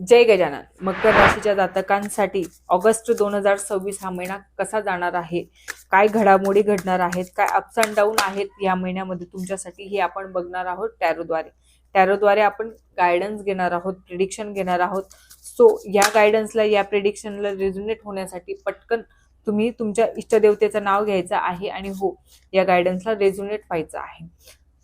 जय गजानन. मकर राशीच्या जातकांसाठी ऑगस्ट 2026 हा महिना कसा जाणार आहे, काय घडामोडी घडणार आहेत, काय अप्स अँड डाऊन आहेत या महिन्यामध्ये तुमच्यासाठी, हे आपण बघणार आहोत टॅरोद्वारे आपण गायडन्स घेणार आहोत, प्रिडिक्शन घेणार आहोत. सो या गायडन्सला, या प्रिडिक्शनला रेझोनेट होण्यासाठी पटकन तुम्ही तुमच्या इष्टदेवतेचं नाव घ्यायचं आहे आणि हो, या गायडन्सला रेझोनेट व्हायचं आहे.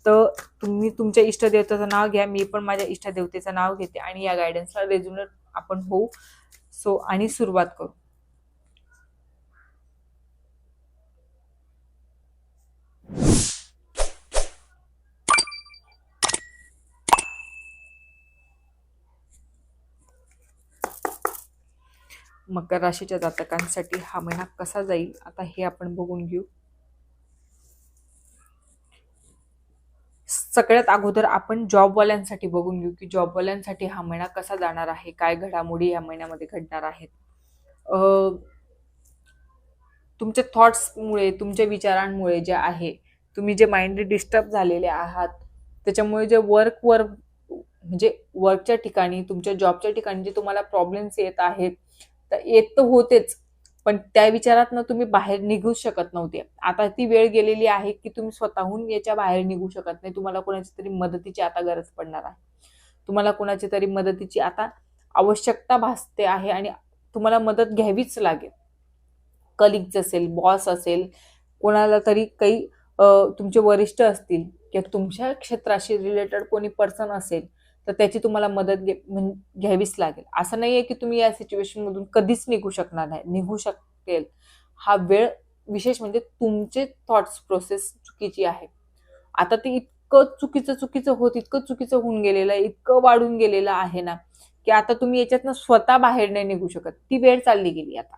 तर तुम्ही तुमच्या इष्टदेवतेचं नाव घ्या, मी पण माझ्या इष्टदेवतेचं नाव घेते आणि या गायडन्सला रेझोनेट आपण होऊ. सो आणि सुरुवात करू. मकर राशीच्या जातकांसाठी हा महिना कसा जाईल आता हे आपण बघून घेऊ. सगळ्यात अगोदर आपण जॉबवाल्यांसाठी बघून घेऊ की जॉबवाल्यांसाठी हा महिना कसा जाणार आहे, काय घडामोडी या महिन्यामध्ये घडणार आहेत. तुमच्या थॉट्समुळे, तुमच्या विचारांमुळे जे आहे, तुम्ही जे माइंड डिस्टर्ब झालेले आहात, त्याच्यामुळे जे म्हणजे वर्कच्या ठिकाणी, तुमच्या जॉबच्या ठिकाणी जे तुम्हाला प्रॉब्लेम्स येत आहेत, तर येत तर होतेच, पण त्या विचारातनं तुम्ही बाहेर निघू शकत नव्हते. आता ती वेळ गेलेली आहे की तुम्ही स्वतःहून याच्या बाहेर निघू शकत नाही. तुम्हाला कोणाची तरी मदतीची आता गरज पडणार आहे. तुम्हाला कोणाची तरी मदतीची आता आवश्यकता भासते आहे आणि तुम्हाला मदत घ्यावीच लागेल. कलिग्स असेल, बॉस असेल, कोणाला तरी काही तुमचे वरिष्ठ असतील किंवा तुमच्या क्षेत्राशी रिलेटेड कोणी पर्सन असेल, तर त्याची तुम्हाला मदत घ्यावीच लागेल. असं नाहीये की तुम्ही या सिच्युएशन मधून कधीच निघू शकणार नाही, निघू शकेल. हा वेळ विशेष म्हणजे तुमचे थॉट्स प्रोसेस चुकीची आहे. आता ते इतकं चुकीचं होऊन गेलेलं आहे, इतकं वाढून गेलेलं आहे ना, की आता तुम्ही याच्यातनं स्वतः बाहेर नाही निघू शकत. ती वेळ चालली गेली आता.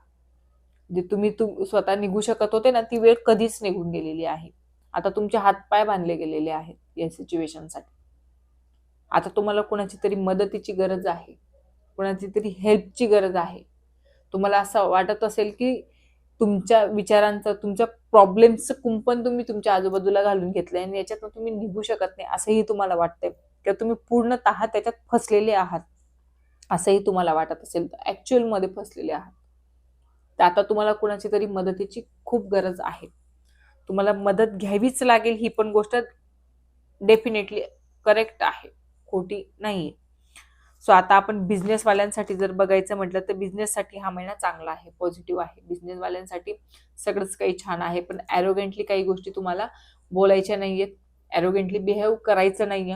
जे तुम्ही स्वतः निघू शकत होते ना, ती वेळ कधीच निघून गेलेली आहे. आता तुमचे हातपाय बांधले गेलेले आहेत या सिच्युएशनसाठी. आता तुम्हाला कोणाची तरी मदतीची गरज आहे, कोणाची तरी हेल्पची गरज आहे. तुम्हाला असं वाटत असेल की तुमच्या विचारांचं, तुमच्या प्रॉब्लेम्सचं कुंपण तुम्ही तुमच्या आजूबाजूला घालून घेतलंय आणि याच्यातून तुम्ही निघू शकत नाही असंही तुम्हाला वाटतंय, किंवा तुम्ही पूर्णतः त्याच्यात फसलेले आहात असंही तुम्हाला वाटत असेल, तर ऍक्च्युअल मध्ये फसलेले आहात. तर आता तुम्हाला कोणाची तरी मदतीची खूप गरज आहे. तुम्हाला मदत घ्यावीच लागेल, ही पण गोष्ट डेफिनेटली करेक्ट आहे, खोटी नाहीये. सो आता आपण बिझनेसवाल्यांसाठी जर बघायचं म्हटलं तर बिझनेससाठी हा महिना चांगला आहे, पॉझिटिव्ह आहे. बिझनेसवाल्यांसाठी सगळंच काही छान आहे, पण ॲरोगेंटली काही गोष्टी तुम्हाला बोलायच्या नाहीयेत, ॲरोगेंटली बिहेव करायचं नाहीये.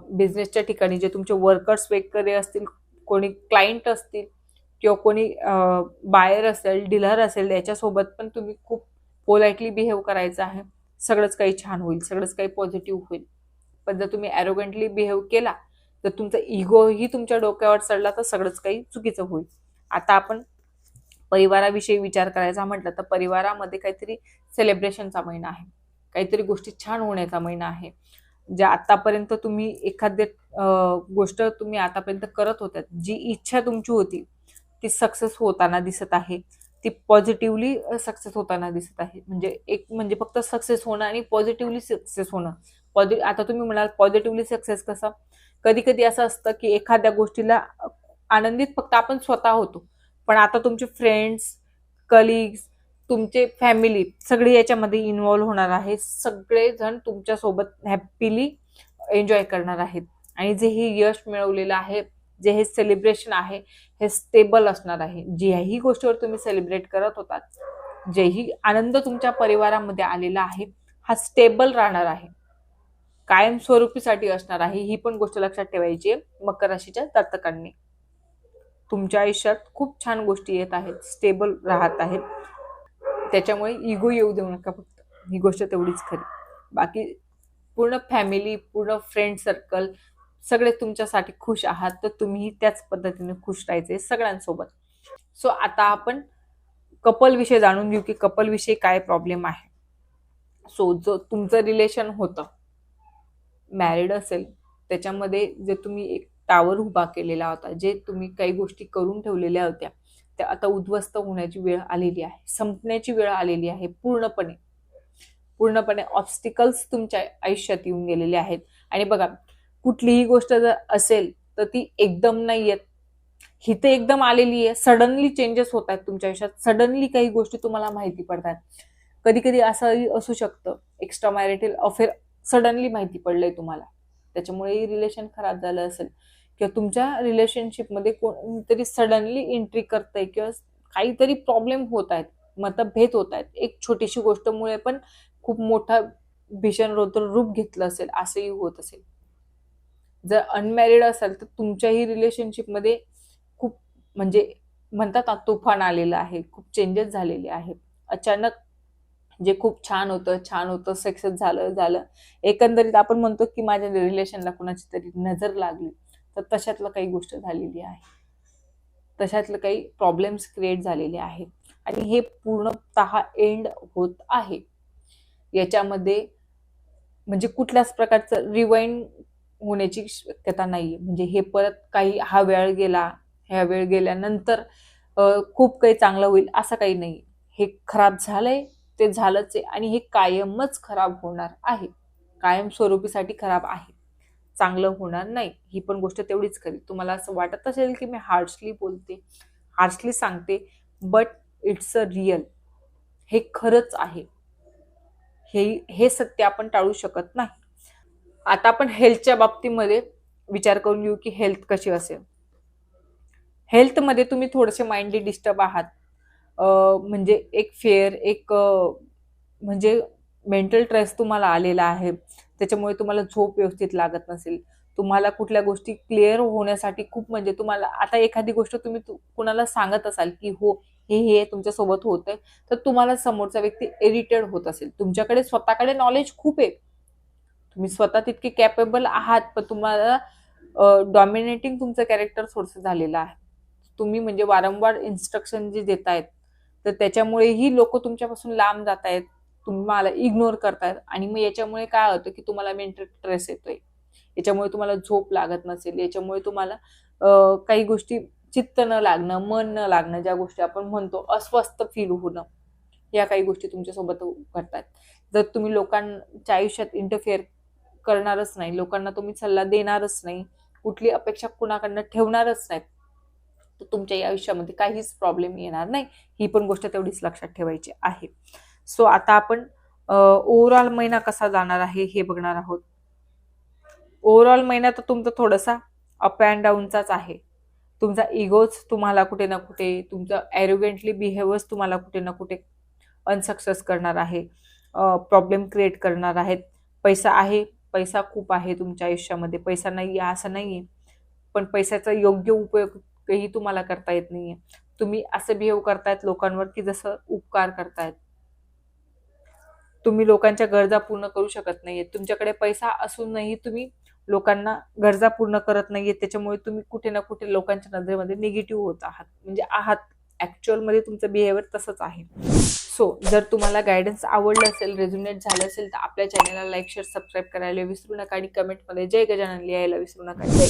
बिझनेसच्या ठिकाणी जे तुमचे वर्कर्स वगैरे असतील, कोणी क्लायंट असतील किंवा कोणी बायर असेल, डीलर असेल, याच्यासोबत पण तुम्ही खूप पोलाइटली बिहेव करायचं आहे. सगळंच काही छान होईल, सगळंच काही पॉझिटिव्ह होईल. पण जर तुम्ही ॲरोगेंटली बिहेव केला, तर तुमचा इगोही तुमच्या डोक्यावर चढला, तर सगळंच काही चुकीचं होईल. आता आपण परिवाराविषयी विचार करायचा म्हटलं तर परिवारामध्ये काहीतरी सेलिब्रेशनचा महिना आहे, काहीतरी गोष्टी छान होण्याचा महिना आहे. ज्या आतापर्यंत तुम्ही एखादी गोष्ट तुम्ही आतापर्यंत करत होत्या, जी इच्छा तुमची होती ती सक्सेस होताना दिसत आहे, ती पॉझिटिव्हली सक्सेस होताना दिसत आहे. म्हणजे एक म्हणजे फक्त सक्सेस होणं आणि पॉझिटिव्हली सक्सेस होणं. आता तुम्ही म्हणाल पॉझिटिव्हली सक्सेस कसं? कधी कधी असं असतं की एखाद्या गोष्टीला आनंदित फक्त आपण स्वतः होतो, पण आता तुमचे फ्रेंड्स, कलिग्स, तुमचे फॅमिली सगळे याच्यामध्ये इन्व्हॉल्व्ह होणार आहे. सगळेजण तुमच्यासोबत हॅपीली एन्जॉय करणार आहेत आणि जे हे यश मिळवलेलं आहे, जे हे सेलिब्रेशन आहे, हे स्टेबल असणार आहे. ज्याही गोष्टीवर तुम्ही सेलिब्रेट करत होतात, जेही आनंद तुमच्या परिवारामध्ये आलेला आहे, हा स्टेबल राहणार आहे, कायमस्वरूपीसाठी असणार आहे. ही पण गोष्ट लक्षात ठेवायची आहे. मकर राशीच्या जातकांनी तुमच्या आयुष्यात खूप छान गोष्टी येत आहेत, स्टेबल राहत आहेत. त्याच्यामुळे इगो येऊ देऊ नका, फक्त ही गोष्ट तेवढीच खरी. बाकी पूर्ण फॅमिली, पूर्ण फ्रेंड सर्कल सगळे तुमच्यासाठी खुश आहात, तर तुम्ही त्याच पद्धतीने खुश राहायचे सगळ्यांसोबत. सो आता आपण कपल विषयी जाणून घेऊ की कपल विषयी काय प्रॉब्लेम आहे. सो जो तुमचं रिलेशन होतं, मॅरिड असेल, त्याच्यामध्ये जे तुम्ही एक टावर उभा केलेला होता, जे तुम्ही काही गोष्टी करून ठेवलेल्या होत्या, त्या आता उद्ध्वस्त होण्याची वेळ आलेली आहे, संपण्याची वेळ आलेली आहे. पूर्णपणे ऑब्स्टिकल्स तुमच्या आयुष्यात येऊन गेलेले आहेत. आणि बघा, कुठलीही गोष्ट जर असेल तर ती एकदम नाही येत, ही तर एकदम आलेली आहे, सडनली चेंजेस होत आहेत तुमच्या आयुष्यात, सडनली काही गोष्टी तुम्हाला माहिती पडतात. कधी कधी असंही असू शकतं, एक्स्ट्रा मॅरिटल अफेअर सडनली माहिती पडलंय तुम्हाला, त्याच्यामुळे रिलेशन खराब झालं असेल, किंवा तुमच्या रिलेशनशिपमध्ये कोणतरी सडनली एंट्री करतंय, किंवा काहीतरी प्रॉब्लेम होत आहेत, मतभेद होत आहेत, एक छोटीशी गोष्टमुळे पण खूप मोठा भीषण रौद्र रूप घेतलं असेल, असंही होत असेल. जर अनमॅरिड असाल तर तुमच्याही रिलेशनशिपमध्ये खूप म्हणजे म्हणतात ना, तुफान आलेलं आहे, खूप चेंजेस झालेले आहेत. अचानक जे खूप छान होतं, सक्सेस झालं, एकंदरीत आपण म्हणतो की माझ्या रिलेशनला कुणाची तरी नजर लागली, तर तशातलं काही गोष्ट झालेली आहे, तशातलं काही प्रॉब्लेम्स क्रिएट झालेले आहेत, आणि हे पूर्णतः एंड होत आहे. याच्यामध्ये म्हणजे कुठल्याच प्रकारचं रिवाइंड होण्याची शक्यता नाहीये. म्हणजे हे परत काही हा वेळ गेला, ह्या वेळ गेल्यानंतर खूप काही चांगलं होईल असं काही नाही. हे खराब झालंय ते झालंच आहे, आणि हे कायमच खराब होणार आहे, कायमस्वरूपीसाठी खराब आहे, चांगलं होणार नाही. ही पण गोष्ट तेवढीच खरी. तुम्हाला असं वाटत असेल की मी हार्शली बोलते, हार्शली सांगते, बट इट्स अ रिअल, हे खरंच आहे, हे सत्य आपण टाळू शकत नाही. आता आपण हेल्थच्या बाबतीमध्ये विचार करून घेऊ की हेल्थ कशी असेल. हेल्थमध्ये तुम्ही थोडेसे माइंडली डिस्टर्ब आहात, म्हणजे एक फेअर, एक म्हणजे मेंटल स्ट्रेस तुम्हाला आलेला आहे, त्याच्यामुळे तुम्हाला झोप व्यवस्थित लागत नसेल, तुम्हाला कुठल्या गोष्टी क्लिअर होण्यासाठी खूप, म्हणजे तुम्हाला आता एखादी गोष्ट तुम्ही कुणाला सांगत असाल की हो हे तुमच्यासोबत होतंय, तर तुम्हाला समोरचा व्यक्ती इरिटेड होत असेल. तुमच्याकडे स्वतःकडे नॉलेज खूप आहे, तुम्ही स्वतः तितके कॅपेबल आहात, पण तुम्हाला डॉमिनेटिंग तुमचं कॅरेक्टर सोर्स झालेलं आहे. तुम्ही म्हणजे वारंवार इन्स्ट्रक्शन जे देतायत, तर त्याच्यामुळेही लोक तुमच्यापासून लांब जात आहेत, तुम्हाला इग्नोर करतायत, आणि मग याच्यामुळे काय होतं की तुम्हाला मेंटल स्ट्रेस येतोय, याच्यामुळे तुम्हाला झोप लागत नसेल, याच्यामुळे तुम्हाला काही गोष्टी चित्त न लागणं, मन न लागणं, ज्या गोष्टी आपण म्हणतो अस्वस्थ फील होणं, या काही गोष्टी तुमच्यासोबत घडतात. जर तुम्ही लोकांच्या आयुष्यात इंटरफेअर करणारच नाही, लोकांना तुम्ही सल्ला देणारच नाही, कुठली अपेक्षा कुणाकडनं ठेवणारच नाहीत, तर तुमच्या या आयुष्यामध्ये काहीच प्रॉब्लेम येणार नाही. ही पण गोष्ट तेवढीच लक्षात ठेवायची आहे. सो आता आपण ओव्हरऑल महिना कसा जाणार आहे हे बघणार आहोत. ओव्हरऑल महिना तर तुमचा थोडासा अप अँड डाऊनचाच आहे. तुमचा इगोच तुम्हाला कुठे ना कुठे, तुमचा ॲरोगंटली बिहेव्हिअर्स तुम्हाला कुठे ना कुठे अनसक्सेस करणार आहे, प्रॉब्लेम क्रिएट करणार आहेत. पैसा आहे, पैसा खूप आहे तुमच्या आयुष्यामध्ये, पैसा नाही आहे असं नाहीये, पण पैशाचा योग्य उपयोगही तुम्हाला करता येत नाहीये. तुम्ही असं बिहेव करतायत लोकांवर की जसं उपकार करतायत. तुम्ही लोकांच्या गरजा पूर्ण करू शकत नाहीये. तुमच्याकडे पैसा असूनही तुम्ही लोकांना गरजा पूर्ण करत नाहीये, त्याच्यामुळे तुम्ही कुठे ना कुठे लोकांच्या नजरेमध्ये निगेटिव्ह होत आहात, म्हणजे आहात, ऍक्च्युअलमध्ये तुमचं बिहेवियर तसंच आहे. सो जर तुम्हाला गायडन्स आवडलं असेल, रेझोनेट झालं असेल, तर आपल्या चॅनलला लाईक, शेअर, सबस्क्राईब करायला विसरू नका, आणि कमेंटमध्ये जय गजानन लिहायला विसरू नका. जय